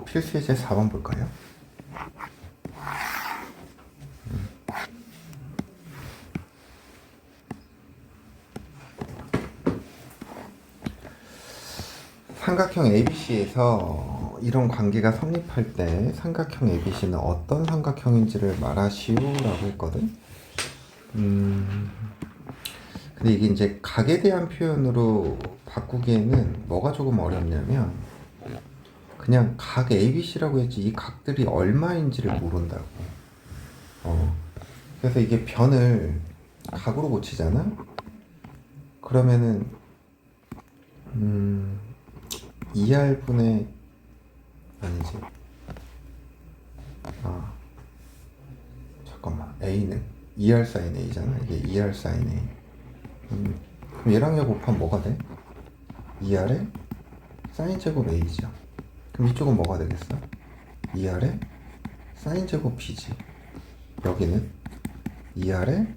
필수 예제 4번 볼까요? 삼각형 ABC에서 이런 관계가 성립할 때 삼각형 ABC는 어떤 삼각형인지를 말하시오라고 했거든. 근데 이게 이제 각에 대한 표현으로 바꾸기에는 뭐가 조금 어렵냐면 그냥 각 ABC라고 했지 이 각들이 얼마인지를 모른다고. 그래서 이게 변을 각으로 고치잖아? 그러면은 2R분의 아니지. 잠깐만. A는 2R sin A잖아. 이게 2R sin A. 그럼 얘랑 얘 곱하면 뭐가 돼? 2R에 sin 제곱 A죠. 그럼 이쪽은 뭐가 되겠어? 2R에 sin 제곱 B지. 여기는 2R에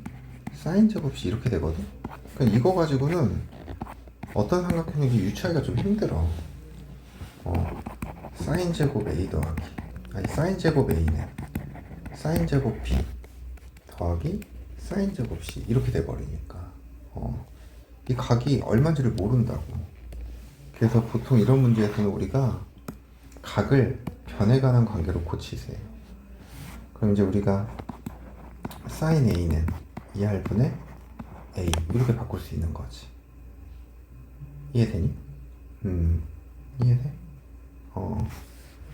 sin 제곱 C 이렇게 되거든. 그러니까 이거 가지고는 어떤 삼각형인지 유추하기가 좀 힘들어. sin 제곱 A 더하기 sin 제곱 A는 sin 제곱 B 더하기 sin 제곱 C 이렇게 돼버리니까 이 각이 얼마인지를 모른다고. 그래서 보통 이런 문제에서는 우리가 각을 변에 관한 관계로 고치세요. 그럼 이제 우리가 sin A는 2R분의 A 이렇게 바꿀 수 있는 거지. 이해되니? 이해돼?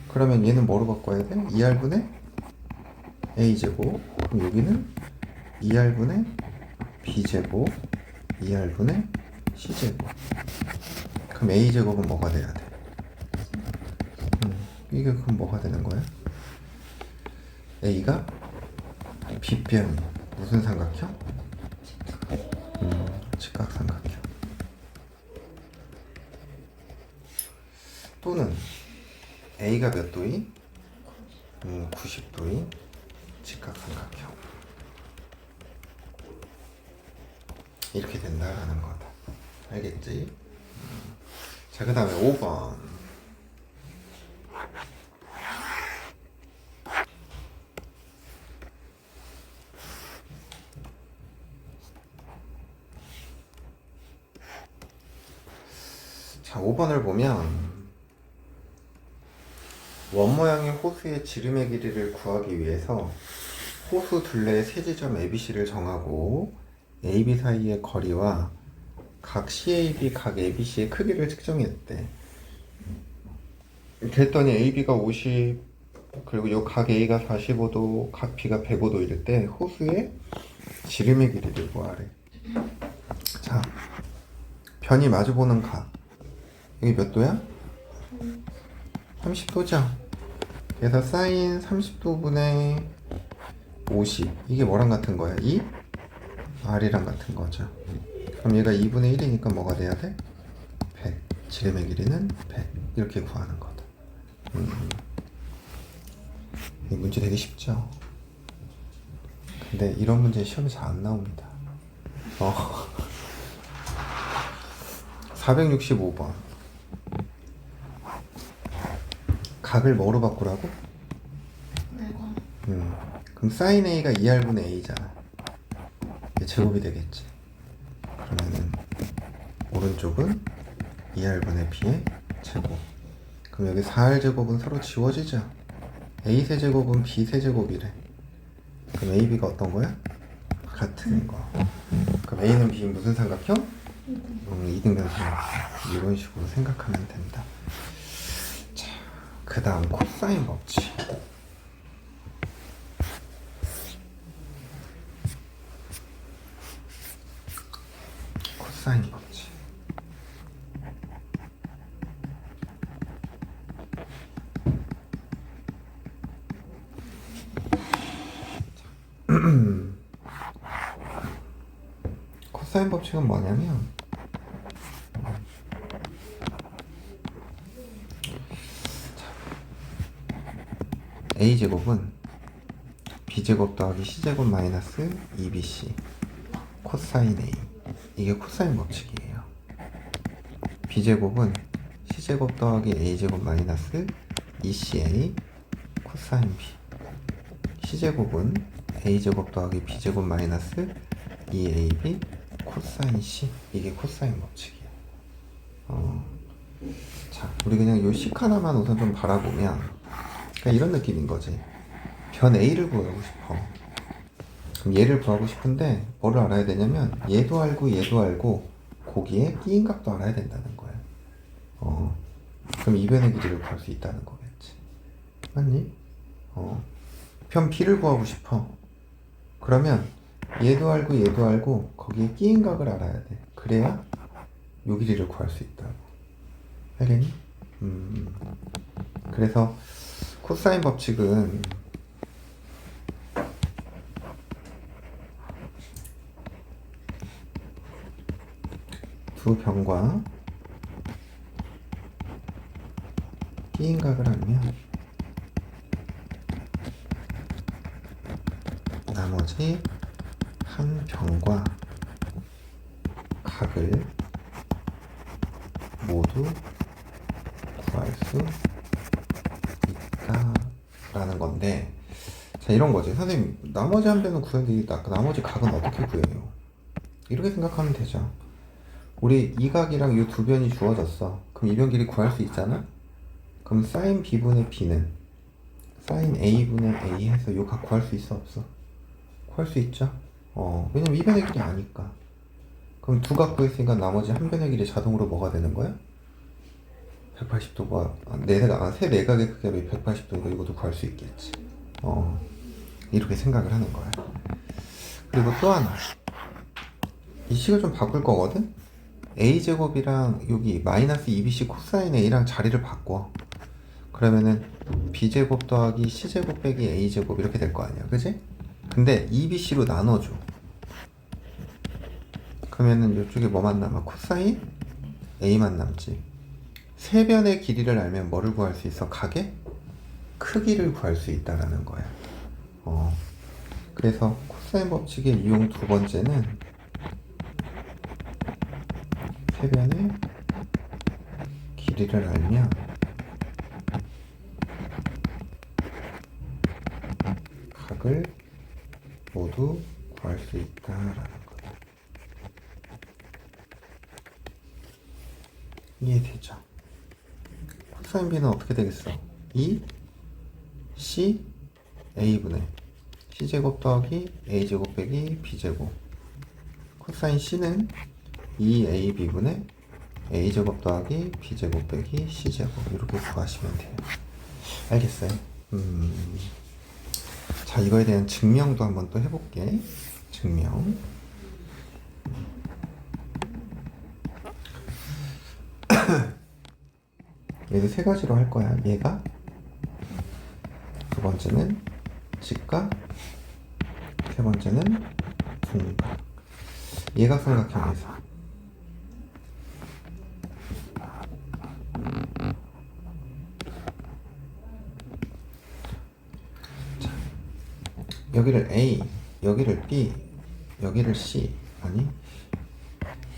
그러면 얘는 뭐로 바꿔야 돼? 2R분의 A제곱. 그럼 여기는 2R분의 B제곱, 2R분의 C제곱. 그럼 A제곱은 뭐가 돼야 돼? 이게 그럼 뭐가 되는 거야? A가 빗변 무슨 삼각형? 직각삼각형. 또는 A가 몇 도인? 90도인 직각삼각형. 이렇게 된다라는 거다. 알겠지? 자, 그 다음에 5번. 자, 5번을 보면 원 모양의 호수의 지름의 길이를 구하기 위해서 호수 둘레의 세 지점 ABC를 정하고 AB 사이의 거리와 각 CAB, 각 ABC의 크기를 측정했대. 그랬더니 AB가 50, 그리고 요 각 A가 45도, 각 B가 105도 이럴 때 호수의 지름의 길이를 구하래. 자, 변이 마주보는 각. 여기 몇 도야? 30도죠? 그래서 사인 30도분의 50 이게 뭐랑 같은 거야? 이 R이랑 같은 거죠. 그럼 얘가 2분의 1이니까 뭐가 돼야 돼? 100. 지름의 길이는 100 이렇게 구하는 거다. 이 문제 되게 쉽죠? 근데 이런 문제 시험에 잘 안 나옵니다. 465번 각을 뭐로 바꾸라고? 그럼 sin A가 2R분의 A잖아. 이게 제곱이 되겠지. 그러면은 오른쪽은 2R분의 B의 제곱. 그럼 여기 4R제곱은 서로 지워지죠. A 세제곱은 B 세제곱이래. 그럼 AB가 어떤 거야? 같은 거. 그럼 A는 B는 무슨 삼각형? 이등변 삼각형. 이런 식으로 생각하면 된다. 자, 그 다음 코사인 법칙. 코사인 법칙. 코사인 법칙은 뭐냐면 A제곱은 B제곱 더하기 C제곱 마이너스 2BC 코사인 A. 이게 코사인 법칙이에요. B제곱은 C제곱 더하기 A제곱 마이너스 2CA 코사인 B. C제곱은 A제곱 더하기 B제곱 마이너스 2AB 코사인 C. 이게 코사인 법칙이야. 자, 우리 그냥 요 식 하나만 우선 좀 바라보면 그냥 이런 느낌인 거지. 변 A를 구하고 싶어. 그럼 얘를 구하고 싶은데 뭐를 알아야 되냐면 얘도 알고 거기에 끼인 값도 알아야 된다는 거야. 그럼 이변의 길이를 구할 수 있다는 거겠지. 맞니? 변 B를 구하고 싶어. 그러면 얘도 알고 거기에 끼인 값을 알아야 돼. 그래야 요 길이를 구할 수 있다고. 알겠니? 그래서 코사인 법칙은 두 변과 끼인 각을 하면 나머지 한 변과 각을 모두 구할 수 있다라는 건데, 자, 이런 거지. 선생님, 나머지 한 변은 구해야 되겠다. 나머지 각은 어떻게 구해요? 이렇게 생각하면 되죠. 우리 이 각이랑 이 두 변이 주어졌어. 그럼 이 변 길이 구할 수 있잖아? 그럼 사인 B분의 B는 사인 A분의 A 해서 이 각 구할 수 있어, 없어? 구할 수 있죠? 왜냐면 이 변의 길이 아니까. 그럼 두 각 구했으니까 나머지 한 변의 길이 자동으로 뭐가 되는 거야? 180도가 세 내각의 크기로 180도니까 이것도 구할 수 있겠지. 이렇게 생각을 하는 거야. 그리고 또 하나, 이 식을 좀 바꿀 거거든? a제곱이랑 여기 마이너스 2bc 코사인 a랑 자리를 바꿔. 그러면은 b제곱 더하기 c제곱 빼기 a제곱 이렇게 될 거 아니야, 그지? 근데 2bc로 나눠줘. 그러면은 이쪽에 뭐만 남아? 코사인 a만 남지. 세 변의 길이를 알면 뭐를 구할 수 있어? 각의 크기를 구할 수 있다라는 거야. 그래서 코사인 법칙의 이용 두 번째는 세 변의 길이를 알면 각을 모두 구할 수 있다라는 거야. 이해되죠? 코사인 B는 어떻게 되겠어? 2 C A분의 C제곱 더하기 A제곱 빼기 B제곱. 코사인 C는 2AB분의 A제곱 더하기 B제곱 빼기 C제곱. 이렇게 구하시면 돼요. 알겠어요? 자, 이거에 대한 증명도 한번 또 해볼게. 증명. 얘도 세 가지로 할 거야. 얘가 두 번째는 직각, 세 번째는 분각. 얘가 삼각형에서 자, 여기를 A, 여기를 B, 여기를 C, 아니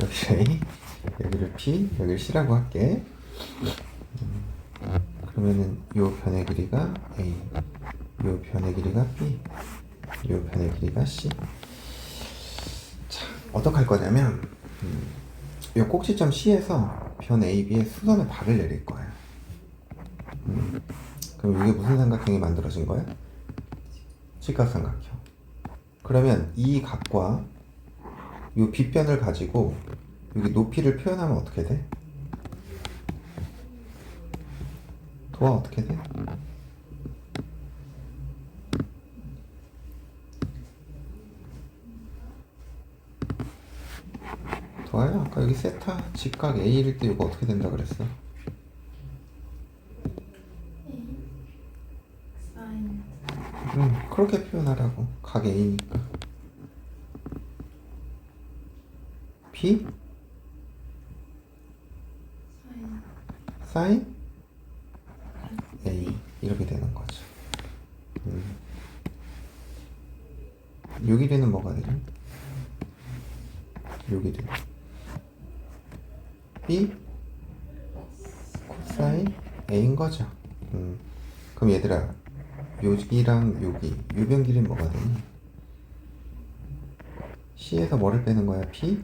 여기를 A, 여기를 P, 여기를 C라고 할게. 그러면은 요 변의 길이가 A, 요 변의 길이가 B, 요 변의 길이가 C. 자, 어떻게 할 거냐면 요 꼭지점 C에서 변 AB에 수선의 발을 내릴 거야. 그럼 이게 무슨 삼각형이 만들어진 거야? 직각삼각형. 그러면 이 각과 요 빗변을 가지고 여기 높이를 표현하면 어떻게 돼? 도화 어떻게 돼? 도화야, 아까 여기 세타 직각 A일 때 이거 어떻게 된다 그랬어? 그렇게 표현하라고. 각 A니까. B? 사인? A. 이렇게 되는 거죠. 요 길이는 뭐가 되죠? 요 길이. B? 코사인 A인 거죠. 그럼 얘들아, 여기랑 여기 유변 길이 뭐가 되니? C에서 뭐를 빼는 거야? B?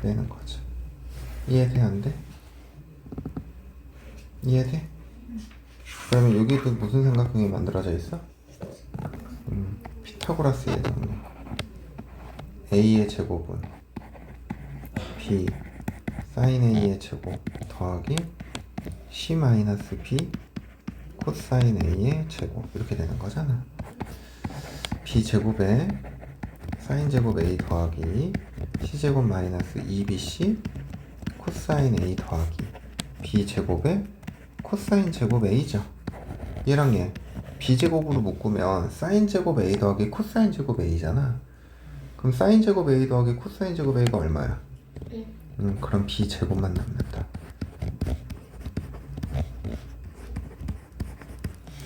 빼는 거죠. 이해돼? 안 돼? 이해돼? 그러면 여기도 무슨 삼각형이 만들어져 있어? 피타고라스의 정리. A의 제곱은 B 사인 A의 제곱 더하기 C-B 코사인 A의 제곱 이렇게 되는 거잖아. B 제곱에 사인 제곱 A 더하기 C 제곱 마이너스 2BC 코사인 A 더하기 B 제곱에 코사인 제곱 A죠. 얘랑 얘 B 제곱으로 묶으면 사인 제곱 A 더하기 코사인 제곱 A잖아. 그럼 사인 제곱 A 더하기 코사인 제곱 A가 얼마야? 그럼 B 제곱만 남는다.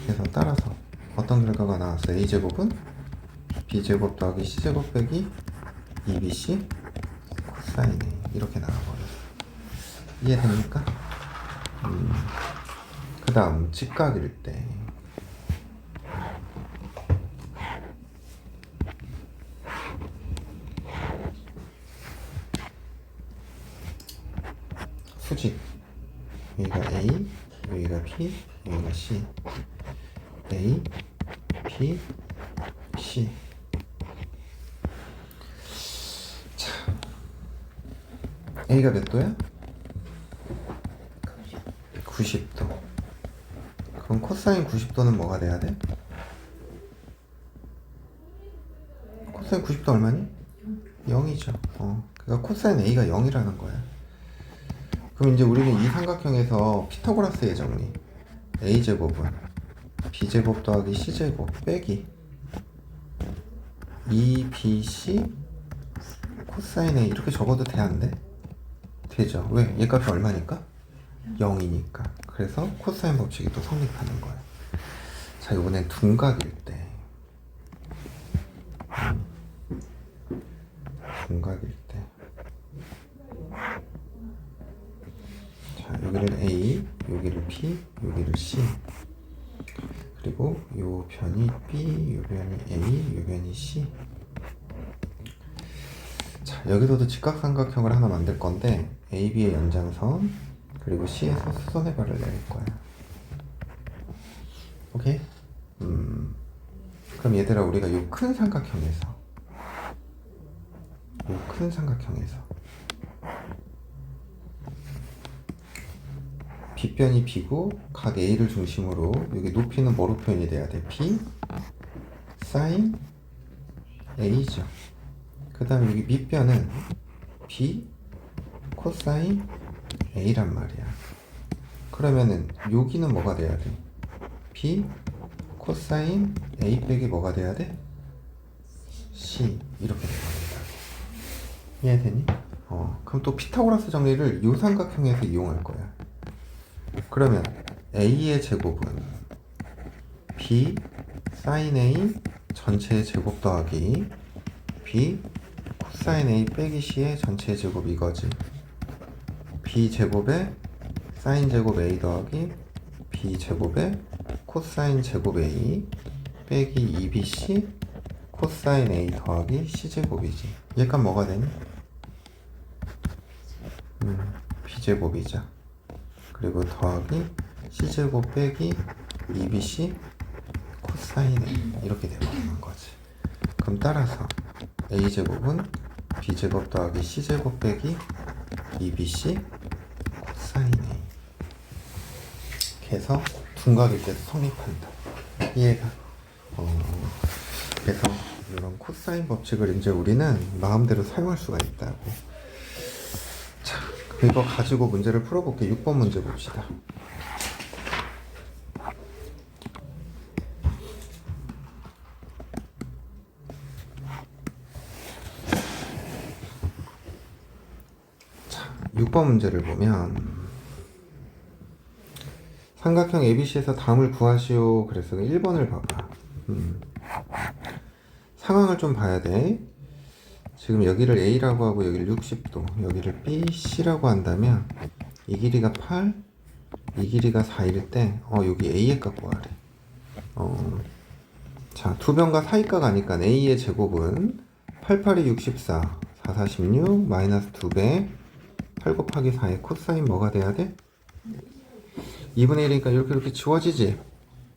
그래서 따라서 어떤 결과가 나왔어? A 제곱은 B 제곱 더하기 C 제곱 빼기 2BC 코사인 A 이렇게 나와버렸어. 이해됩니까? 그 다음 직각일 때 수직 여기가 A 여기가 B 여기가 C A B C. 자, A가 몇 도야? 90도. 그럼 코사인 90도는 뭐가 돼야 돼? 코사인 90도 얼마니? 0이죠. 그러니까 코사인 A가 0이라는 거야. 그럼 이제 우리는 이 삼각형에서 피타고라스의 정리. A제곱은 B제곱 더하기 C제곱 빼기 2BC 코사인 A 이렇게 적어도 돼? 안 돼? 되죠. 왜? 얘 값이 얼마니까? 0이니까. 그래서 코사인 법칙이 또 성립하는 거야. 자, 이번엔 둔각일 때 둔각일 때 자, 여기를 A, 여기를 P, 여기를 C 그리고 요 변이 B, 요 변이 A, 요 변이 C. 자, 여기서도 직각삼각형을 하나 만들 건데 AB의 연장선 그리고 C에서 수선의 발을 내릴 거야. 오케이? 그럼 얘들아 우리가 요 큰 삼각형에서 B변이 B고 각 A를 중심으로 여기 높이는 뭐로 표현이 돼야 돼? B 사인 A죠. 그 다음에 여기 밑변은 B 코사인 A란 말이야. 그러면은 여기는 뭐가 돼야 돼? B 코사인 A 빼기 뭐가 돼야 돼? C 이렇게 돼버린다. 이해되니? 그럼 또 피타고라스 정리를 이 삼각형에서 이용할 거야. 그러면 A의 제곱은 B 사인 A 전체의 제곱 더하기 B 코사인 A 빼기 C의 전체의 제곱 이거지. B 제곱에 사인 제곱 A 더하기 B 제곱에 코사인 제곱 A 빼기 2BC 코사인 A 더하기 C 제곱이지. 얘값 뭐가 되니? B 제곱이죠. 그리고 더하기 C 제곱 빼기 2BC 코사인 A 이렇게 되는 거지. 그럼 따라서 A 제곱은 B 제곱 더하기 C 제곱 빼기 2BC 코사인 A. 그래서 둔각일 때도 성립한다. 이해가? 그래서 이런 코사인 법칙을 이제 우리는 마음대로 사용할 수가 있다고. 자, 이거 가지고 문제를 풀어볼게. 6번 문제 봅시다. 자, 6번 문제를 보면 삼각형 ABC에서 다음을 구하시오. 그래서 1번을 봐봐. 상황을 좀 봐야 돼. 지금 여기를 A라고 하고 여기를 60도, 여기를 B, C라고 한다면 이 길이가 8, 이 길이가 4일 때 여기 a의 값 구하래. 자, 두 변과 사이값 아니까 a의 제곱은 8, 8이 64, 4, 46, 마이너스 2배 8 곱하기 4의 코사인 뭐가 돼야 돼? 2분의 1이니까 이렇게 지워지지?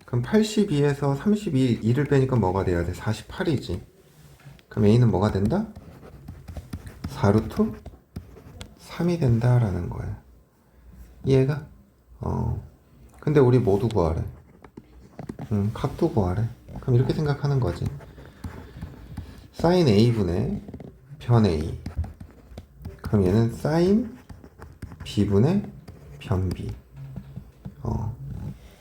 그럼 82에서 32, 2를 빼니까 뭐가 돼야 돼? 48이지. 그럼 a는 뭐가 된다? 4루트 3이 된다라는 거야. 이해가? 근데 우리 모두 구하래. 값도 구하래. 그럼 이렇게 생각하는 거지. sin a분의 변 a. 그럼 얘는 sin b분의 변 b.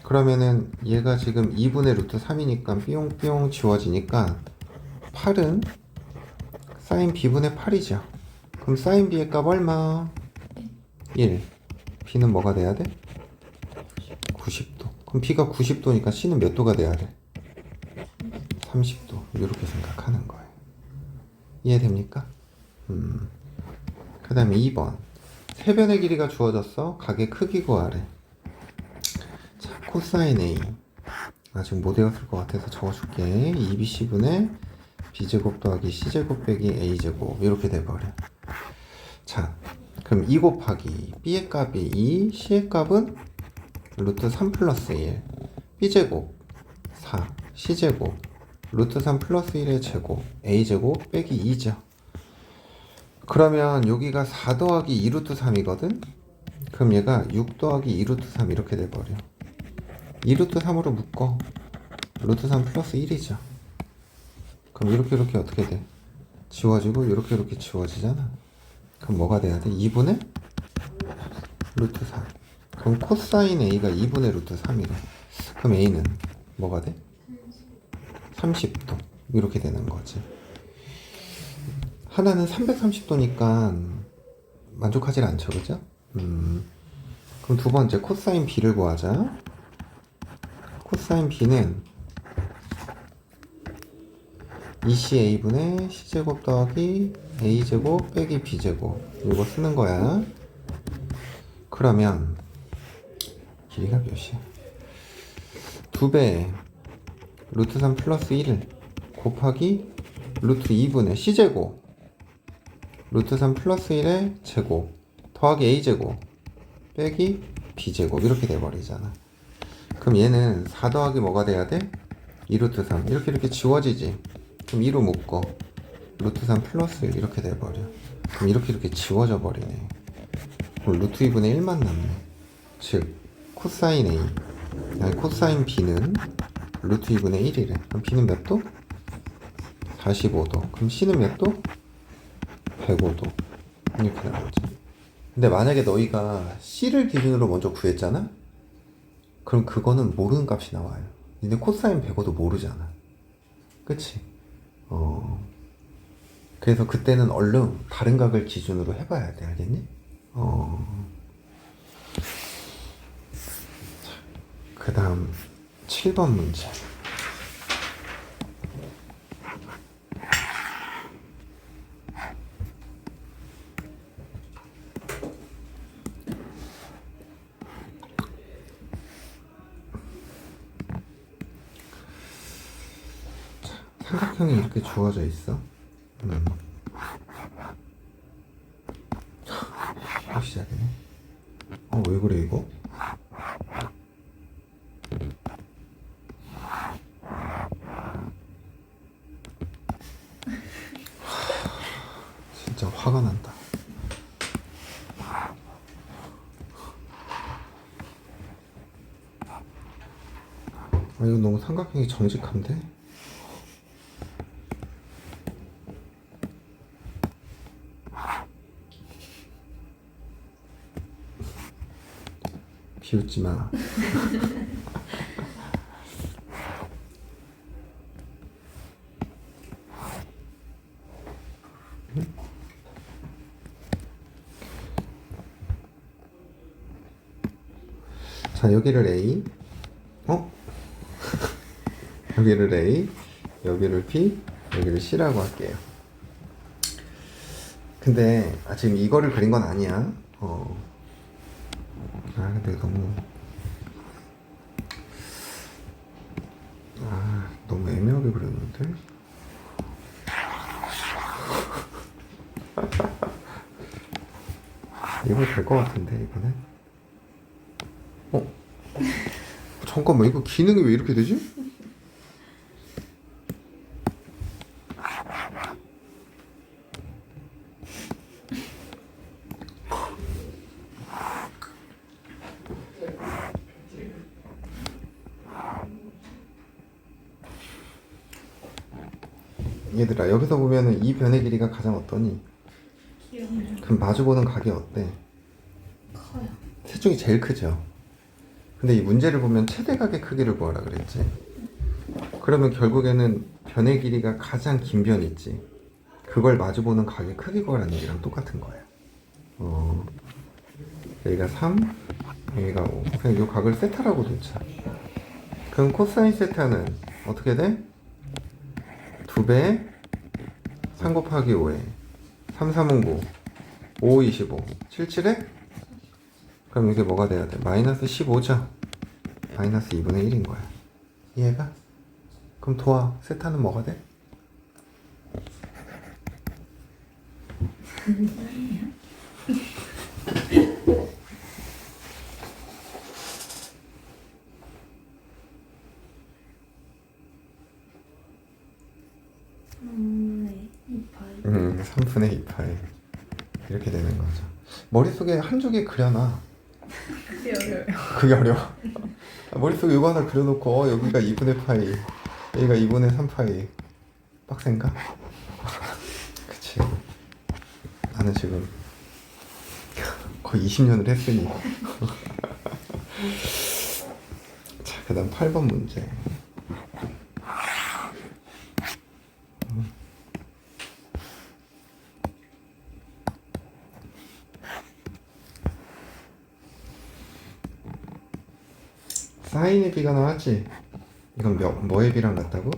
그러면은 얘가 지금 2분의 루트 3이니까 삐용삐용 지워지니까 8은 sin b분의 8이죠. 그럼 sin b의 값 얼마? 1. b는 뭐가 돼야 돼? 90도. 그럼 b가 90도니까 c는 몇 도가 돼야 돼? 30도. 이렇게 생각하는 거예요. 이해됩니까? 그 다음에 2번. 세 변의 길이가 주어졌어. 각의 크기 구하래. 자, 코사인 A. 지금 못 외웠을 것 같아서 적어줄게. 2bc분의 b제곱 더하기 c제곱 빼기 a제곱. 이렇게 돼버려. 자, 그럼 2 곱하기 b의 값이 2, c의 값은 루트 3 플러스 1, b제곱 4, c제곱 루트 3 플러스 1의 제곱, a제곱 빼기 2죠. 그러면 여기가 4 더하기 2 루트 3이거든? 그럼 얘가 6 더하기 2 루트 3 이렇게 돼버려. 2 루트 3으로 묶어. 루트 3 플러스 1이죠. 그럼 이렇게 어떻게 돼? 지워지고 이렇게 지워지잖아. 그럼 뭐가 돼야 돼? 2분의 루트 3. 그럼 코사인 a가 2분의 루트 3이래. 그럼 a는 뭐가 돼? 30도. 이렇게 되는 거지. 하나는 330도니까 만족하지 않죠, 그죠? 그럼 두 번째 코사인 b를 구하자. 코사인 b는 2ca분의 c제곱 더하기 a제곱 빼기 b제곱. 이거 쓰는 거야. 그러면 길이가 몇이야? 2배 루트 3 플러스 1 곱하기 루트 2분의 c제곱 루트 3 플러스 1의 제곱 더하기 a제곱 빼기 b제곱 이렇게 돼버리잖아. 그럼 얘는 4 더하기 뭐가 돼야 돼? 2루트 3 이렇게 지워지지. 그럼 2로 묶어 루트 3 플러스 1 이렇게 돼버려. 그럼 이렇게 지워져 버리네. 그럼 루트 2분의 1만 남네. 즉 코사인 A 아니 코사인 B는 루트 2분의 1이래. 그럼 B는 몇 도? 45도. 그럼 C는 몇 도? 105도. 이렇게 나오지. 근데 만약에 너희가 C를 기준으로 먼저 구했잖아? 그럼 그거는 모르는 값이 나와요. 근데 코사인 105도 모르잖아. 그치? 그래서 그때는 얼른 다른 각을 기준으로 해봐야 돼. 알겠니? 그 다음 7번 문제. 삼각형이 이렇게 주어져 있어. 또 시작이네. 왜 그래 이거? 진짜 화가 난다. 이거 너무 삼각형이 정직한데? 비웃지 마. 자, 여기를 A, 여기를 A, 여기를 B, 여기를 C라고 할게요. 근데 지금 이거를 그린 건 아니야. 근데 너무 애매하게 그렸는데? 이거 될 것 같은데 이번에? 잠깐만, 이거 기능이 왜 이렇게 되지? 얘들아, 여기서 보면은 이 변의 길이가 가장 어떠니? 귀여워요. 그럼 마주보는 각이 어때? 커요. 셋 중에 제일 크죠? 근데 이 문제를 보면 최대각의 크기를 구하라 그랬지? 그러면 결국에는 변의 길이가 가장 긴 변 있지? 그걸 마주보는 각의 크기 구하라는 얘기랑 똑같은 거야. 여기가 3, 여기가 5. 그냥 이 각을 세타라고 놓자. 그럼 코사인 세타는 어떻게 돼? 2배 3 곱하기 5에 3, 3은 9, 5, 25, 7, 7에? 그럼 이게 뭐가 돼야 돼? 마이너스 15죠? 마이너스 2분의 1인 거야. 이해가? 그럼 도와. 세타는 뭐가 돼? 네. 이파이. 3분의 2파이. 이렇게 되는 거죠. 머릿속에 한두 개 그려놔. 그게 어려워요. 그게 어려워. 머릿속에 이거 하나 그려놓고 여기가 2분의 파이, 여기가 2분의 3파이. 빡센가? 그치. 나는 지금 거의 20년을 했으니. 자, 그 다음 8번 문제. 사인의 비가 나왔지? 이건 뭐의 비랑 같다고?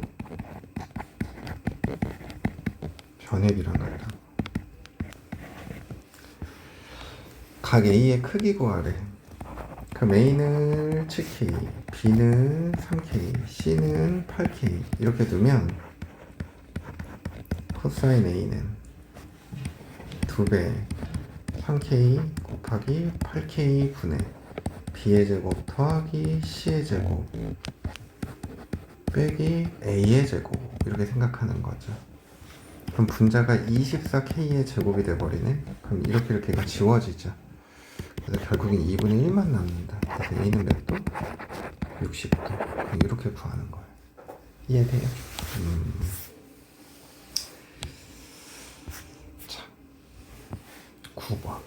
변의 비랑 같다고. 각 A의 크기 구하래. 그럼 A는 7K, B는 3K, C는 8K 이렇게 두면 코사인 A는 2배 3K 곱하기 8K 분의 B의 제곱 더하기 C의 제곱 빼기 A의 제곱 이렇게 생각하는 거죠. 그럼 분자가 24K의 제곱이 돼버리네. 그럼 이렇게가 지워지죠. 그래서 결국엔 2분의 1만 남는다. 그래서 A는 몇 도? 60도. 그럼 이렇게 구하는 거예요. 이해돼요? 자, 9번.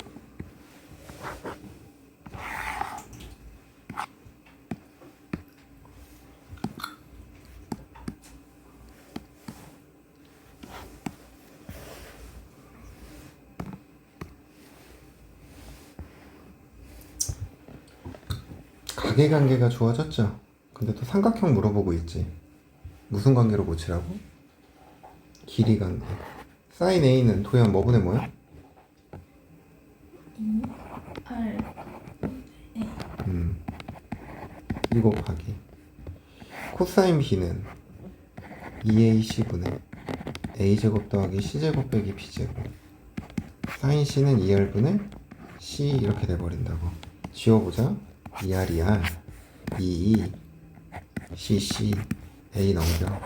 가계관계가 좋아졌죠? 근데 또 삼각형 물어보고 있지. 무슨 관계로 고치라고? 길이 관계. 사인 A는 도형 뭐분의 뭐야? 8. 1 곱하기 코사인 B는 2AC분의 A제곱 더하기 C제곱 빼기 B제곱. 사인 C는 2R분의 C 이렇게 돼버린다고. 지워보자. 2R, 2E, CC, A 넘겨.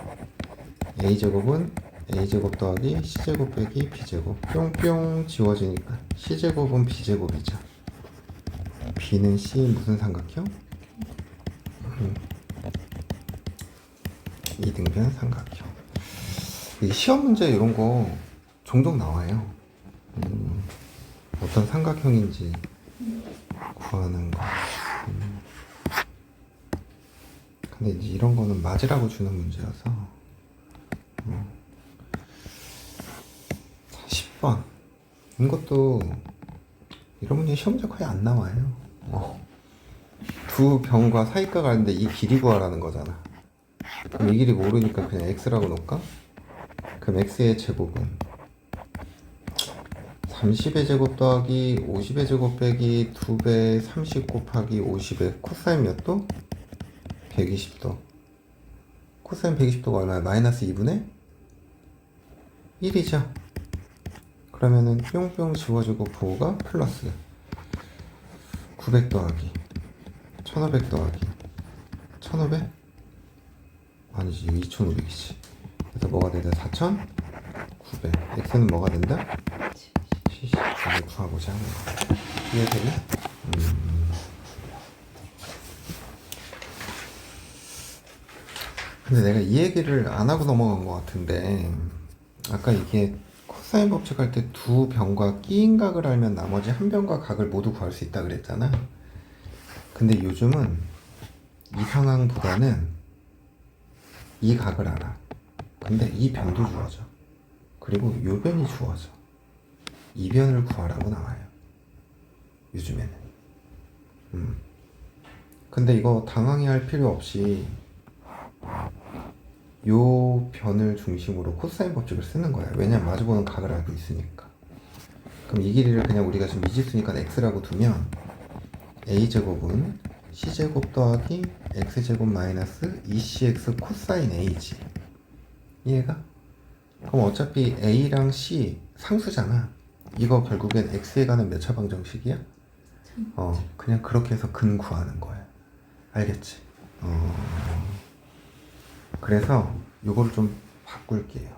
A제곱은 A제곱 더하기 C제곱 빼기 B제곱. 뿅뿅 지워지니까 C제곱은 B제곱이죠. B는 C 무슨 삼각형? 이등변 삼각형. 이 시험 문제 이런 거 종종 나와요. 어떤 삼각형인지 구하는 거. 근데 이제 이런 거는 맞으라고 주는 문제여서. 10번. 이것도 이런 문제 시험 문제 거의 안 나와요. 두 변과 사이가가 있는데 이 길이 구하라는 거잖아. 그럼 이 길이 모르니까 그냥 x라고 놓을까? 그럼 x의 제곱은 30의 제곱 더하기 50의 제곱 빼기 2배 30 곱하기 50의 코사인 몇 도? 120도. 코사인 120도가 얼마야? 마이너스 2분의 1이죠. 그러면은 뿅뿅 지워지고 부호가 플러스 900 더하기 1500 더하기 1500? 아니지 2500이지. 그래서 뭐가 되다? 4900. x는 뭐가 된다? 70을 구하고자 하는 거야. 이해되니? 근데 내가 이 얘기를 안 하고 넘어간 것 같은데, 아까 이게 코사인 법칙 할 때 두 변과 끼인 각을 알면 나머지 한 변과 각을 모두 구할 수 있다 그랬잖아. 근데 요즘은 이 상황보다는 이 각을 알아. 근데 이 변도 주어져. 그리고 요 변이 주어져. 이 변을 구하라고 나와요. 요즘에는. 근데 이거 당황해할 필요 없이 요 변을 중심으로 코사인 법칙을 쓰는 거야. 왜냐면 마주보는 각을 알고 있으니까. 그럼 이 길이를 그냥 우리가 지금 미지수니까 x라고 두면 a제곱은 c제곱 더하기 x제곱 마이너스 2cx 코사인 a지. 이해가? 그럼 어차피 a랑 c 상수잖아. 이거 결국엔 x에 가는 몇 차 방정식이야? 그냥 그렇게 해서 근 구하는 거야. 알겠지? 그래서 요거를 좀 바꿀게요.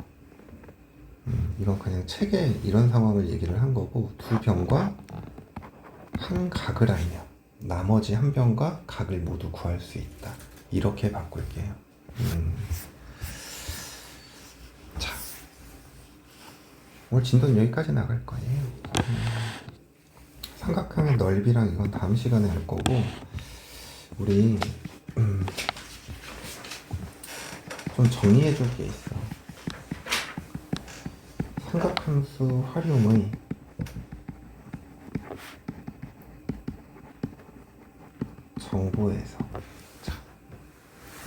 이건 그냥 책에 이런 상황을 얘기를 한 거고, 두 변과 한 각을 알면 나머지 한 변과 각을 모두 구할 수 있다. 이렇게 바꿀게요. 자, 오늘 진도는 여기까지 나갈 거예요. 삼각형의 넓이랑 이건 다음 시간에 할 거고, 우리 좀 정리해 줄 게 있어. 삼각함수 활용의 정보에서 자,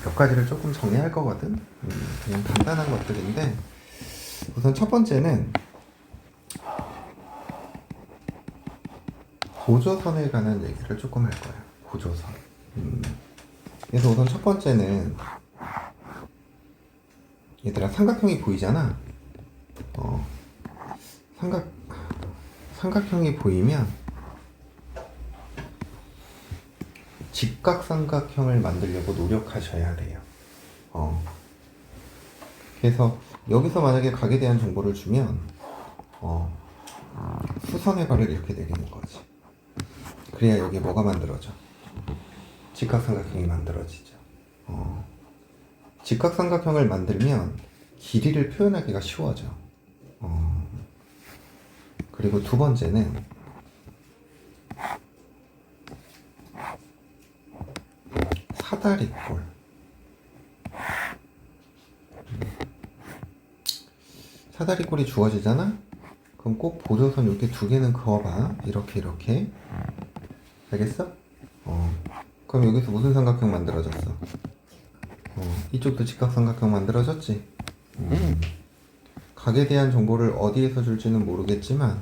몇 가지를 조금 정리할 거거든. 그냥 간단한 것들인데, 우선 첫 번째는 고조선에 관한 얘기를 조금 할 거야. 고조선. 그래서 우선 첫 번째는, 얘들아, 삼각형이 보이잖아. 삼각형이 보이면 직각삼각형을 만들려고 노력하셔야 돼요. 그래서 여기서 만약에 각에 대한 정보를 주면 수선의 각을 이렇게 내리는 거지. 그래야 여기에 뭐가 만들어져? 직각삼각형이 만들어지죠. 직각삼각형을 만들면 길이를 표현하기가 쉬워져. 그리고 두 번째는 사다리꼴. 사다리꼴이 주어지잖아? 그럼 꼭 보조선 이렇게 두 개는 그어봐. 이렇게. 알겠어? 그럼 여기서 무슨 삼각형 만들어졌어? 이쪽도 직각삼각형 만들어졌지? 각에 대한 정보를 어디에서 줄지는 모르겠지만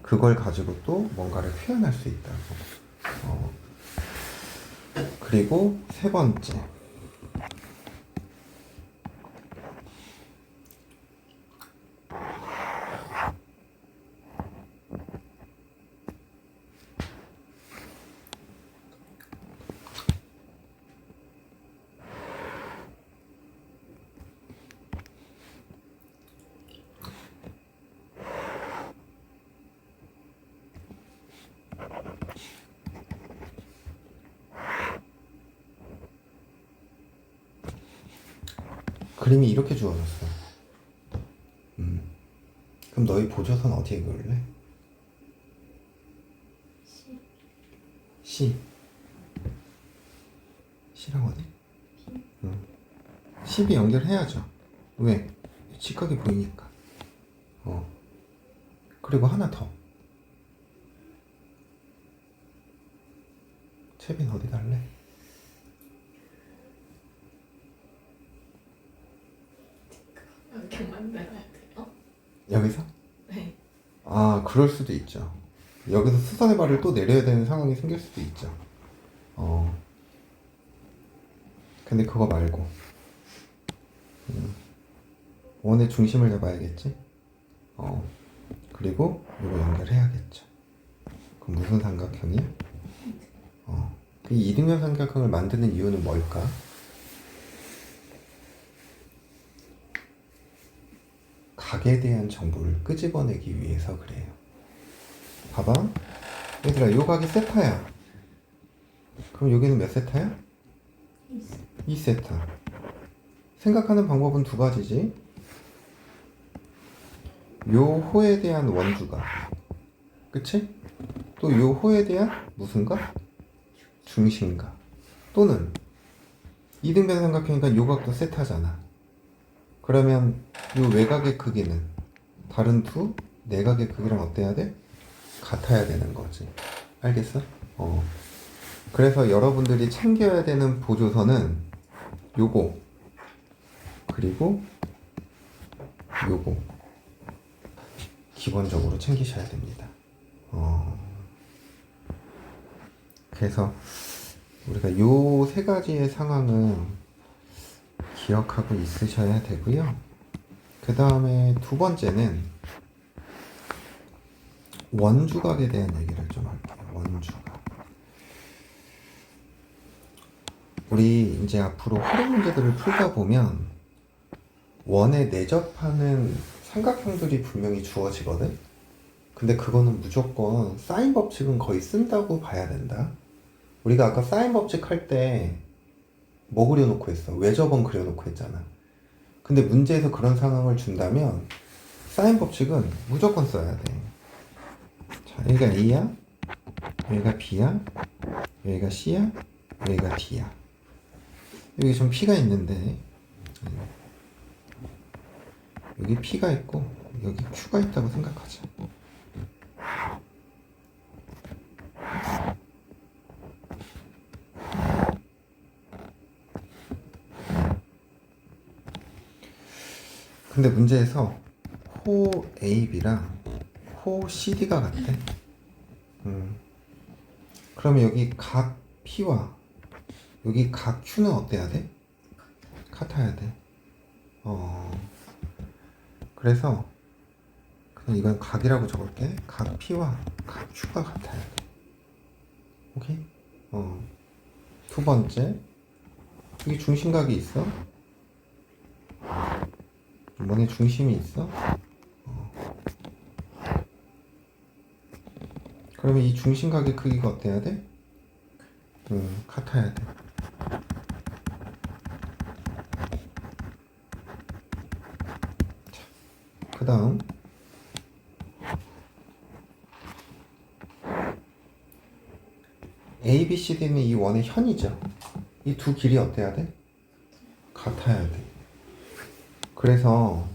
그걸 가지고 또 뭔가를 표현할 수 있다고. 그리고 세 번째, 그림이 이렇게 주어졌어. 그럼 너희 보조선 어디에 그을래? C. C랑 어디? 10이 연결해야죠. 왜? 직각이 보이니까. 그리고 하나 더. 채빈 어디 갈래? 이렇게 만들어야 돼요? 여기서? 네. 아, 그럴 수도 있죠. 여기서 수선의 발을 또 내려야 되는 상황이 생길 수도 있죠. 근데 그거 말고 원의 중심을 잡아야겠지. 그리고 이거 연결해야겠죠. 그럼 무슨 삼각형이야? 그 이등변 삼각형을 만드는 이유는 뭘까? 각에 대한 정보를 끄집어내기 위해서 그래요. 봐봐. 얘들아, 요 각이 세타야. 그럼 여기는 몇 세타야? 2세타. 생각하는 방법은 두 가지지. 요 호에 대한 원주각. 그치? 또 요 호에 대한 무슨 각? 중심각. 또는 이등변 삼각형이니까 요 각도 세타잖아. 그러면 요 외곽의 크기는 다른 두 내각의 크기랑 어때야 돼? 같아야 되는 거지. 알겠어? 그래서 여러분들이 챙겨야 되는 보조선은 요거 그리고 요거 기본적으로 챙기셔야 됩니다. 그래서 우리가 요 세 가지의 상황은 기억하고 있으셔야 되고요. 그 다음에 두 번째는 원주각에 대한 얘기를 좀 할게요. 원주각. 우리 이제 앞으로 활용 문제들을 풀다 보면 원에 내접하는 삼각형들이 분명히 주어지거든. 근데 그거는 무조건 사인 법칙은 거의 쓴다고 봐야 된다. 우리가 아까 사인 법칙 할 때 뭐 그려놓고 했어? 외접원 그려놓고 했잖아. 근데 문제에서 그런 상황을 준다면 사인 법칙은 무조건 써야 돼. 자, 여기가 A야, 여기가 B야, 여기가 C야, 여기가 D야. 여기 좀 P가 있는데 여기 P가 있고 여기 Q가 있다고 생각하자. 근데 문제에서 호 AB랑 호 CD가 같대. 그러면 여기 각 P와 여기 각 Q는 어때야 돼? 같아야 돼. 그래서 그냥 이건 각이라고 적을게. 각 P와 각 Q가 같아야 돼. 오케이? 두 번째, 여기 중심각이 있어. 원의 중심이 있어. 그러면 이 중심각의 크기가 어때야 돼? 같아야 돼. 그 다음 A, B, C, D는 이 원의 현이죠. 이 두 길이 어때야 돼? 같아야 돼. 그래서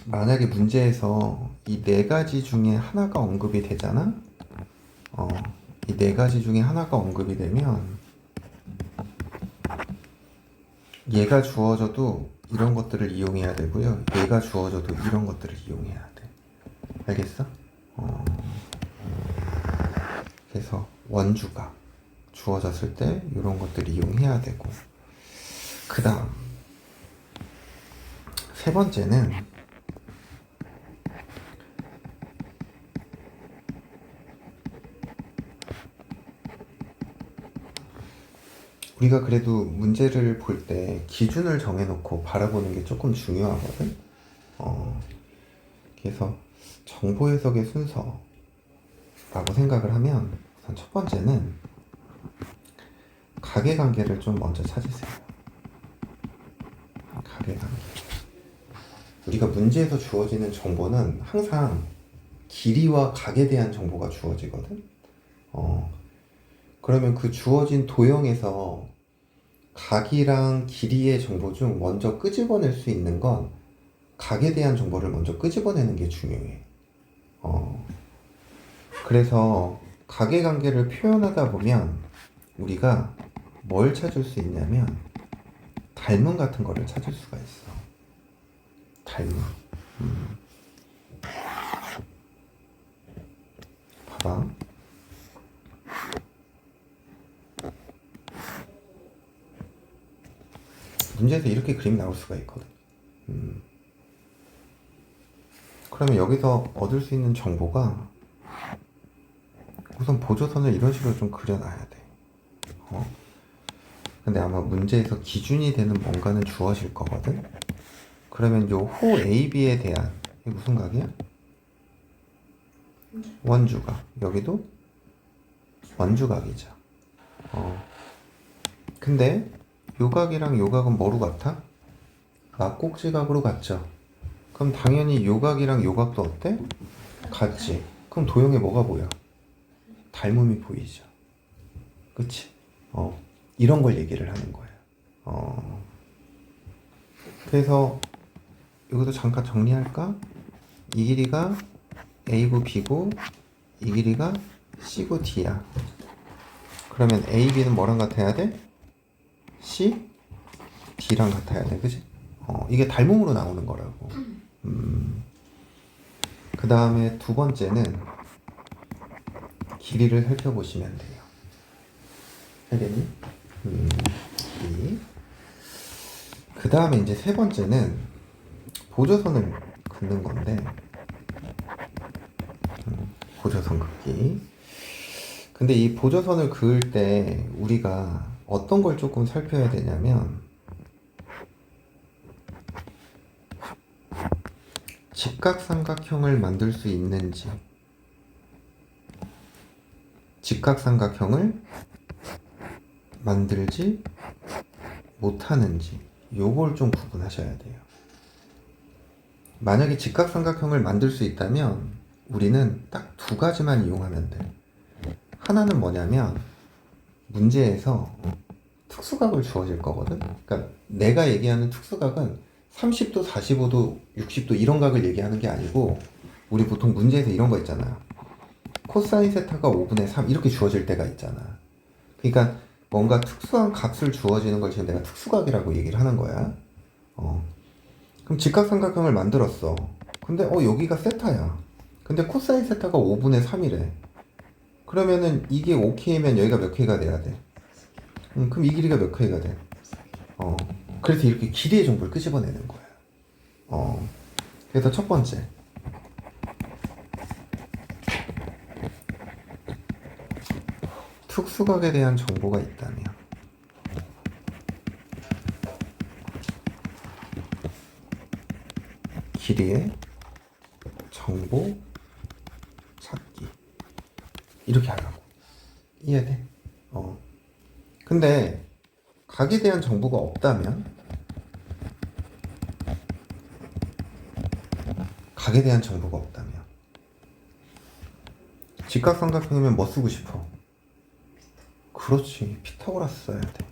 만약에 문제에서 이 네 가지 중에 하나가 언급이 되잖아? 이 네 가지 중에 하나가 언급이 되면 얘가 주어져도 이런 것들을 이용해야 되고요. 얘가 주어져도 이런 것들을 이용해야 돼. 알겠어? 그래서 원주가 주어졌을 때 이런 것들을 이용해야 되고, 그 다음 세 번째는 우리가 그래도 문제를 볼 때 기준을 정해놓고 바라보는 게 조금 중요하거든. 그래서 정보 해석의 순서라고 생각을 하면 우선 첫 번째는 가계관계를 좀 먼저 찾으세요. 가계관계. 우리가 문제에서 주어지는 정보는 항상 길이와 각에 대한 정보가 주어지거든. 그러면 그 주어진 도형에서 각이랑 길이의 정보 중 먼저 끄집어낼 수 있는 건 각에 대한 정보를 먼저 끄집어내는 게 중요해. 그래서 가계관계를 표현하다 보면 우리가 뭘 찾을 수 있냐면 닮음 같은 거를 찾을 수가 있어. 닮음. 문제에서 이렇게 그림이 나올 수가 있거든. 그러면 여기서 얻을 수 있는 정보가 우선 보조선을 이런 식으로 좀 그려놔야 돼. 근데 아마 문제에서 기준이 되는 뭔가는 주어질 거거든. 그러면 요 호 AB에 대한 이게 무슨 각이야? 원주각. 여기도 원주각이죠. 근데 요 각이랑 요 각은 뭐로 같아? 막꼭지각으로 같죠. 그럼 당연히 요 각이랑 요 각도 어때? 같지. 그럼 도형에 뭐가 보여? 닮음이 보이죠. 그치? 이런 걸 얘기를 하는 거예요. 그래서 이것도 잠깐 정리할까? 이 길이가 A고 B고 이 길이가 C고 D야. 그러면 A, B는 뭐랑 같아야 돼? C, D랑 같아야 돼. 그치? 이게 닮음으로 나오는 거라고. 그 다음에 두 번째는 길이를 살펴보시면 돼요. 알겠니? 그 다음에 이제 세 번째는 보조선을 긋는 건데, 보조선 긋기. 근데 이 보조선을 그을 때 우리가 어떤 걸 조금 살펴야 되냐면, 직각삼각형을 만들 수 있는지, 직각삼각형을 만들지 못하는지, 요걸 좀 구분하셔야 돼요. 만약에 직각삼각형을 만들 수 있다면 우리는 딱 두 가지만 이용하면 돼. 하나는 뭐냐면 문제에서 특수각을 주어질 거거든. 그러니까 내가 얘기하는 특수각은 30도, 45도, 60도 이런 각을 얘기하는 게 아니고, 우리 보통 문제에서 이런 거 있잖아. 코사인 세타가 5분의 3 이렇게 주어질 때가 있잖아. 그러니까 뭔가 특수한 값을 주어지는 걸 지금 내가 특수각이라고 얘기를 하는 거야. 그럼 직각삼각형을 만들었어. 근데 여기가 세타야. 근데 코사인 세타가 5분의 3이래. 그러면은 이게 5K면 여기가 몇 K가 돼야 돼? 그럼 이 길이가 몇 K가 돼? 그래서 이렇게 길이의 정보를 끄집어내는 거야. 그래서 첫 번째. 특수각에 대한 정보가 있다면 길이의 정보 찾기 이렇게 하라고. 이해돼? 근데 각에 대한 정보가 없다면, 각에 대한 정보가 없다면 직각삼각형이면 뭐 쓰고 싶어? 그렇지, 피타고라스 써야 돼.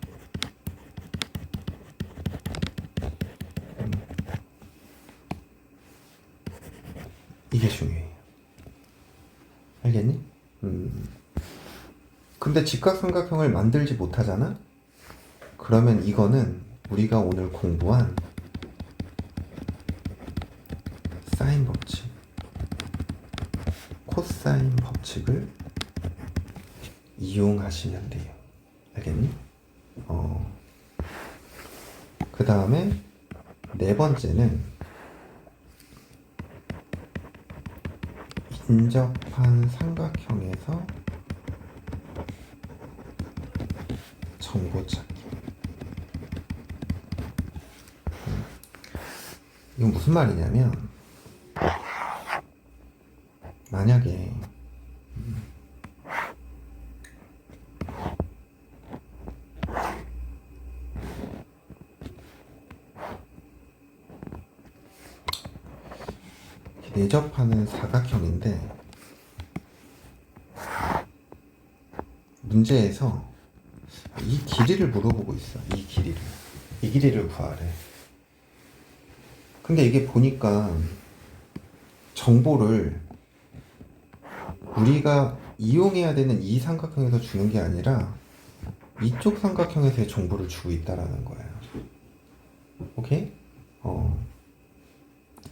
이게 중요해요. 알겠니? 근데 직각삼각형을 만들지 못하잖아? 그러면 이거는 우리가 오늘 공부한 사인 법칙, 코사인 법칙을 이용하시면 돼요. 알겠니? 그 다음에 네 번째는 인접한 삼각형에서 정보 찾기. 이건 무슨 말이냐면, 만약에 내접하는 사각형인데 문제에서 이 길이를 물어보고 있어. 이 길이를 구하래. 근데 이게 보니까 정보를 우리가 이용해야 되는 이 삼각형에서 주는 게 아니라 이쪽 삼각형에서의 정보를 주고 있다라는 거야. 오케이?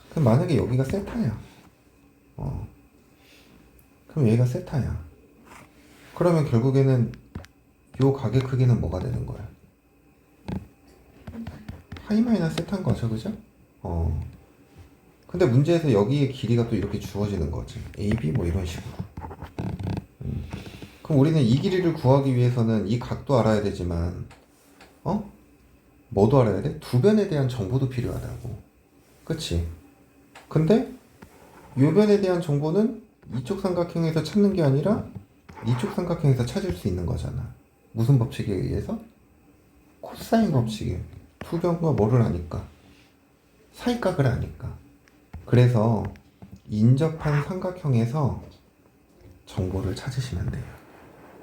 그럼 만약에 여기가 세타야. 그럼 여기가 세타야. 그러면 결국에는 요 각의 크기는 뭐가 되는 거야? 파이 마이너스 세타인 거죠, 그죠? 근데 문제에서 여기의 길이가 또 이렇게 주어지는 거지. AB 뭐 이런 식으로. 그럼 우리는 이 길이를 구하기 위해서는 이 각도 알아야 되지만, 뭐도 알아야 돼? 두 변에 대한 정보도 필요하다고. 그치? 근데 요 변에 대한 정보는 이쪽 삼각형에서 찾는 게 아니라 이쪽 삼각형에서 찾을 수 있는 거잖아. 무슨 법칙에 의해서? 코사인 법칙에. 두 변과 뭐를 아니까? 사이각을 아니까. 그래서 인접한 삼각형에서 정보를 찾으시면 돼요.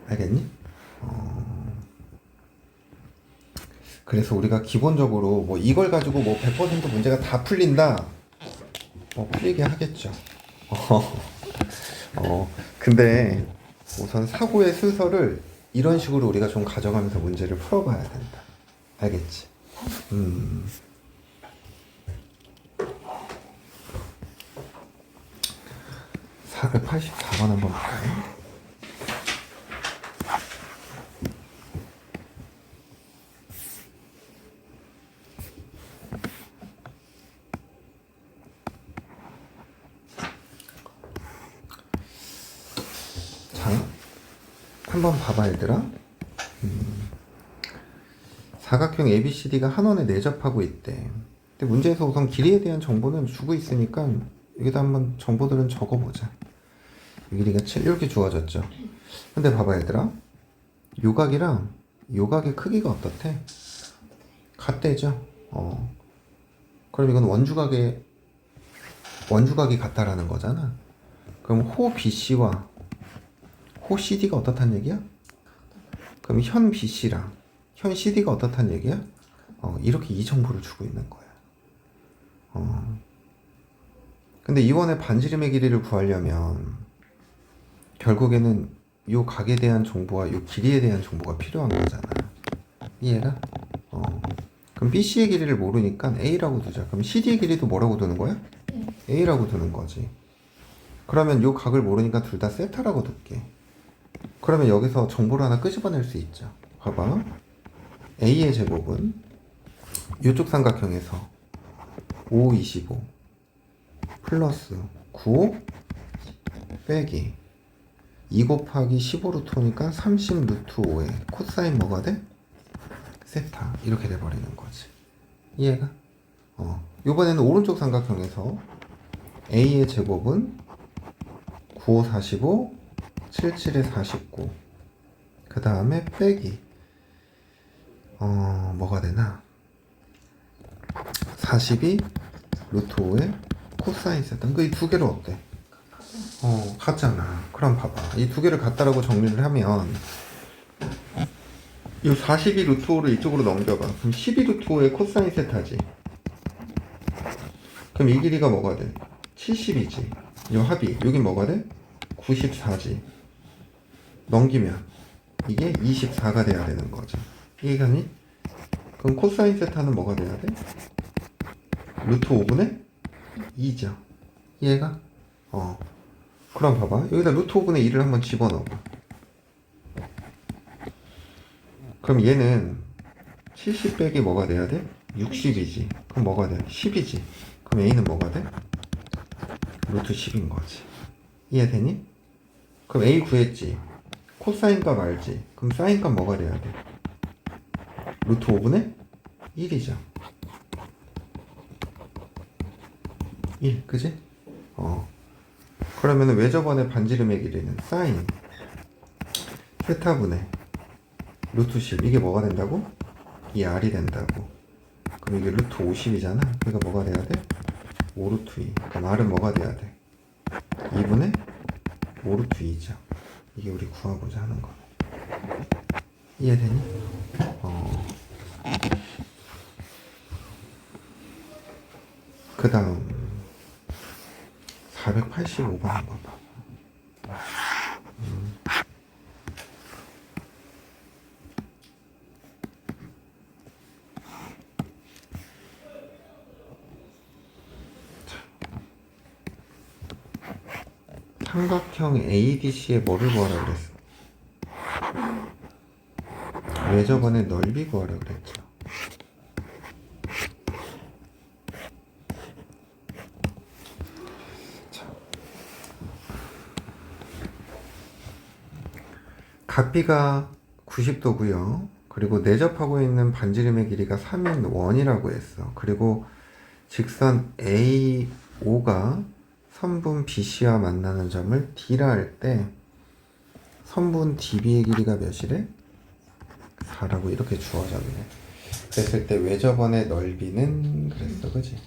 알겠니? 그래서 우리가 기본적으로 뭐 이걸 가지고 뭐 100% 문제가 다 풀린다? 풀리게 하겠죠. 근데 우선 사고의 순서를 이런 식으로 우리가 좀 가져가면서 문제를 풀어봐야 된다. 알겠지? 484번 한번 볼까요? 자, 한번 봐봐 얘들아. 사각형 ABCD가 한 원에 내접하고 있대. 근데 문제에서 우선 길이에 대한 정보는 주고 있으니까 여기다 한번 정보들은 적어보자. 이 길이가 7 이렇게 주어졌죠. 근데 봐봐 얘들아, 요각이랑 요각의 크기가 어떻대? 같대죠. 그럼 이건 원주각이 같다라는 거잖아. 그럼 호 BC와 호 CD가 어떻단 얘기야? 그럼 현 BC랑 현 CD가 어떻단 얘기야? 이렇게 이 정보를 주고 있는 거야. 근데 이원의 반지름의 길이를 구하려면 결국에는 요 각에 대한 정보와 요 길이에 대한 정보가 필요한 거잖아. 이해가? 그럼 BC의 길이를 모르니까 A라고 두자. 그럼 CD의 길이도 뭐라고 두는 거야? A라고 두는 거지. 그러면 요 각을 모르니까 둘 다 세타라고 둘게. 그러면 여기서 정보를 하나 끄집어낼 수 있죠. 봐봐. A의 제곱은 이쪽 삼각형에서 5, 25 플러스 9 빼기 2 곱하기 15 루트 5니까 30 루트 5에 코사인 뭐가 돼? 세타. 이렇게 돼버리는 거지. 이해가? 요번에는 오른쪽 삼각형에서 A의 제곱은 9, 5, 45 77에 49 그 다음에 빼기 뭐가 되나? 42 루트 5에 코사인 세타. 그 이 두 개를 어때? 같잖아. 그럼 봐봐. 이 두 개를 같다라고 정리를 하면 이 42 루트 5를 이쪽으로 넘겨봐. 그럼 12 루트 5의 코사인 세타지. 그럼 이 길이가 뭐가 돼? 70이지. 이 합이 여긴 뭐가 돼? 94지. 넘기면 이게 24가 돼야 되는 거죠. 이해가니? 그럼 코사인 세타는 뭐가 돼야 돼? 루트 5분의 2죠. 이해가? 그럼 봐봐. 여기다 루트 5분의 2를 한번 집어넣어봐. 그럼 얘는 70 빼기 뭐가 돼야 돼? 60이지. 그럼 뭐가 돼? 10이지. 그럼 A는 뭐가 돼? 루트 10인 거지. 이해되니? 그럼 A 구했지. 코사인 값 알지? 그럼 사인 값 뭐가 돼야 돼? 루트 5분의 1이죠. 1, 그지? 그러면은 외접원의 반지름의 길이는 사인 세타분의 루트 10. 이게 뭐가 된다고? 이 R이 된다고. 그럼 이게 루트 50이잖아. 그러니까 뭐가 돼야 돼? 5 루트 2. 그럼 R은 뭐가 돼야 돼? 2분의 5 루트 2죠. 이게 우리 구하고자 하는 거네. 이해되니? 그 다음 485번 한번 봐봐. 삼각형 ADC에 뭐를 구하라고 그랬어? 외접원의 넓이 구하라고 그랬죠. 각 B가 90도고요. 그리고 내접하고 있는 반지름의 길이가 3인 원이라고 했어. 그리고 직선 AO가 선분 BC와 만나는 점을 D라 할 때 선분 DB의 길이가 몇이래? 4라고 이렇게 주어졌네. 그랬을 때 외접원의 넓이는 그랬어, 그지?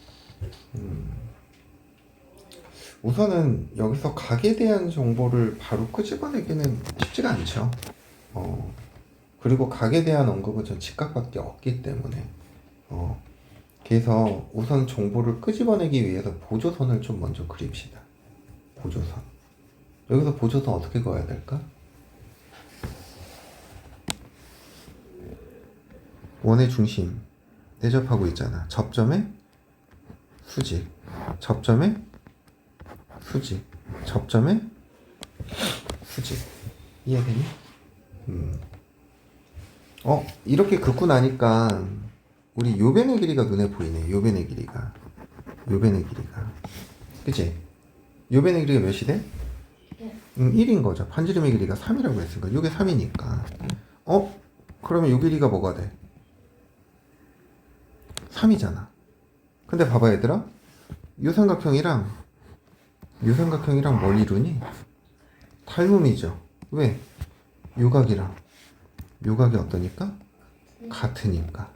우선은 여기서 각에 대한 정보를 바로 끄집어내기는 쉽지가 않죠. 그리고 각에 대한 언급은 전 직각밖에 없기 때문에 그래서 우선 정보를 끄집어내기 위해서 보조선을 좀 먼저 그립시다. 보조선. 여기서 보조선 어떻게 그어야 될까? 원의 중심 내접하고 있잖아. 접점에 수직, 접점에 수직, 접점에 수직. 이해되니? 이렇게 긋고 나니까 우리 요변의 길이가 눈에 보이네. 요변의 길이가. 그치? 요변의 길이가 몇이 돼? 1인 거죠. 반지름의 길이가 3이라고 했으니까 요게 3이니까 그러면 요 길이가 뭐가 돼? 3이잖아. 근데 봐봐 얘들아. 요 삼각형이랑 뭘 이루니? 닮음이죠. 왜? 요각이랑 요각이 어떠니까? 같으니까.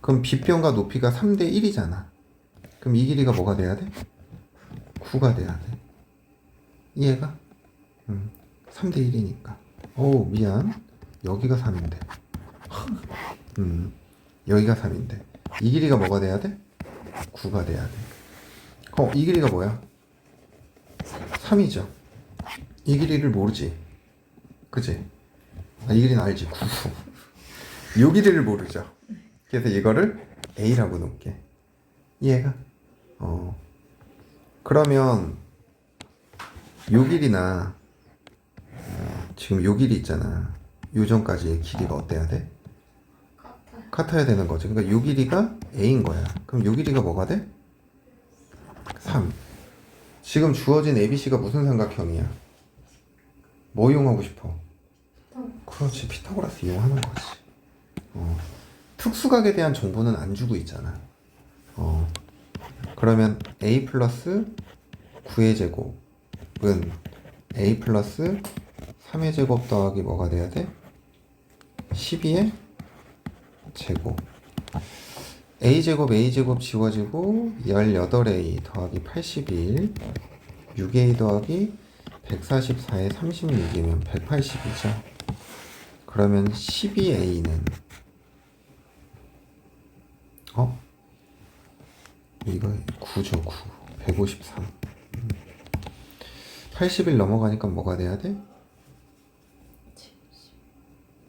그럼 빗변과 높이가 3대 1이잖아. 그럼 이 길이가 뭐가 돼야 돼? 9가 돼야 돼. 이해가? 3대 1이니까. 미안. 여기가 3인데. 여기가 3인데. 이 길이가 뭐가 돼야 돼? 9가 돼야 돼. 이 길이가 뭐야? 3이죠. 이 길이를 모르지. 그치? 이 길이는 알지. 9. 요 길이를 모르죠. 그래서 이거를 A라고 놓을게. 이해가? 그러면 요 길이나 지금 요 길이 있잖아. 요 전까지의 길이가 어때야 돼? 같아야 되는 거지. 그러니까 요 길이가 A인 거야. 그럼 요 길이가 뭐가 돼? 3. 지금 주어진 ABC가 무슨 삼각형이야? 뭐 이용하고 싶어? 그렇지. 피타고라스 이용하는 거지. 특수각에 대한 정보는 안 주고 있잖아. 그러면 A 플러스 9의 제곱은 A 플러스 3의 제곱 더하기 뭐가 돼야 돼? 12의 제곱. A제곱 지워지고 18A 더하기 81 6A 더하기 144에 36이면 180이죠. 그러면 12A는 이거 9죠. 9 153 80일 넘어가니까 뭐가 돼야 돼?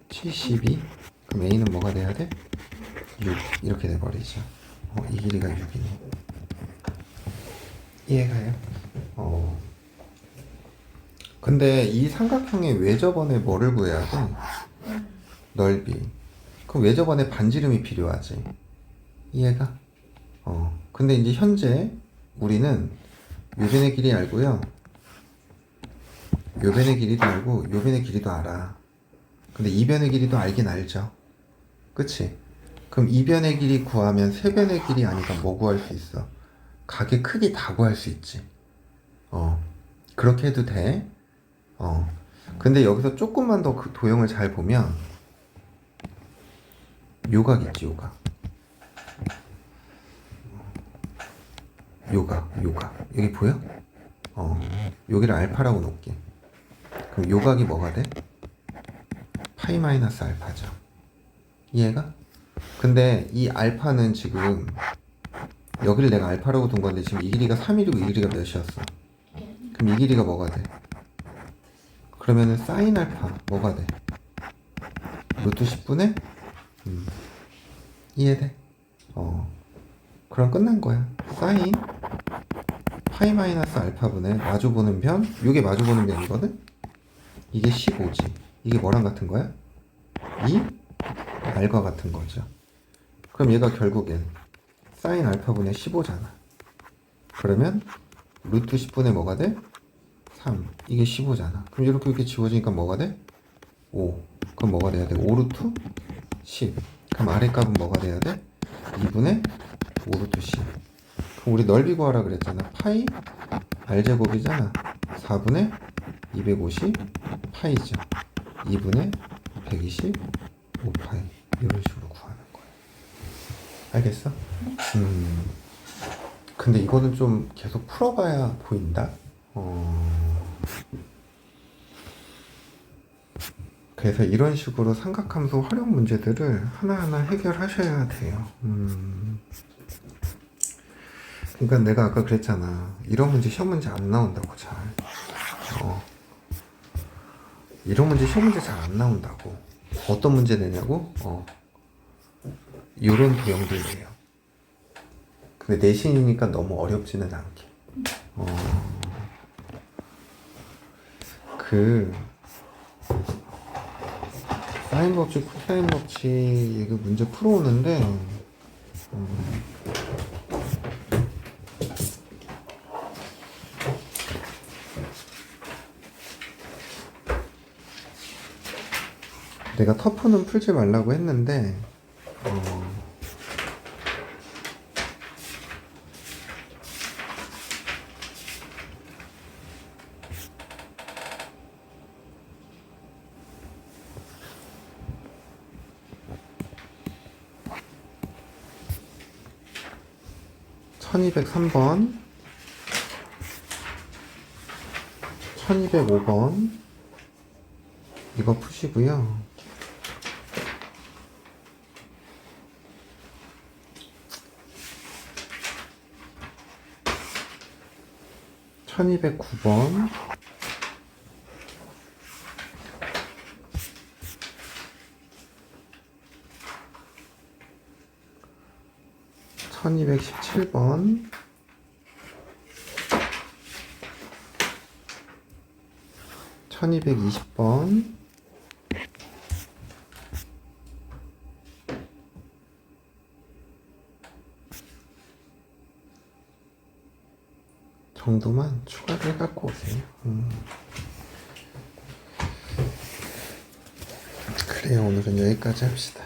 72. 그럼 A는 뭐가 돼야 돼? 6 이렇게 돼버리죠. 이 길이가 6이네. 이해가요? 근데 이 삼각형의 외접원에 뭐를 구해야 돼? 넓이. 그럼 외접원에 반지름이 필요하지. 이해가? 근데 이제 현재 우리는 요변의 길이 알고요. 요변의 길이도 알고 요변의 길이도 알아. 근데 이변의 길이도 알긴 알죠. 그치? 그럼 이변의 길이 구하면 세변의 길이 아니까 뭐 구할 수 있어? 각의 크기 다 구할 수 있지. 그렇게 해도 돼. 근데 여기서 조금만 더 그 도형을 잘 보면 요각 있지, 요각. 요각. 여기 보여? 여기를 알파라고 놓을게. 그럼 요각이 뭐가 돼? 파이 마이너스 알파죠. 이해가? 근데 이 알파는 지금 여기를 내가 알파라고 둔 건데 지금 이 길이가 3이고 이 길이가 몇이었어? 그럼 이 길이가 뭐가 돼? 그러면은 사인 알파 뭐가 돼? 루트 10분의 이해돼? 그럼 끝난 거야. 사인 파이 마이너스 알파분의 마주보는 변, 이게 마주보는 변이거든? 이게 15지. 이게 뭐랑 같은 거야? 이 R과 같은 거죠. 그럼 얘가 결국엔 사인 알파분의 15잖아. 그러면 루트 10분의 뭐가 돼? 3. 이게 15잖아. 그럼 이렇게 지워지니까 뭐가 돼? 5. 그럼 뭐가 돼야 돼? 5루트 10. 그럼 아래 값은 뭐가 돼야 돼? 2분의 5루트 10. 그럼 우리 넓이 구하라 그랬잖아. 파이 r제곱이잖아. 4분의 250 파이죠. 2분의 120 5파이. 이런 식으로 구하는 거야. 알겠어? 근데 이거는 좀 계속 풀어봐야 보인다. 그래서 이런 식으로 삼각함수 활용 문제들을 하나하나 해결하셔야 돼요. 그러니까 내가 아까 그랬잖아. 이런 문제 시험 문제 안 나온다고 잘. 이런 문제 시험 문제 잘 안 나온다고. 어떤 문제 내냐고? 이런 도형들 내요. 근데 내신이니까 너무 어렵지는 않게. 사인 법칙, 코사인 법칙 이거 문제 풀어오는데 내가 터프는 풀지 말라고 했는데 (1203번) 1205번 이거 푸시고요. (1209번) 1217번 1220번 정도만 추가를 해갖고 오세요. 그래요. 오늘은 여기까지 합시다.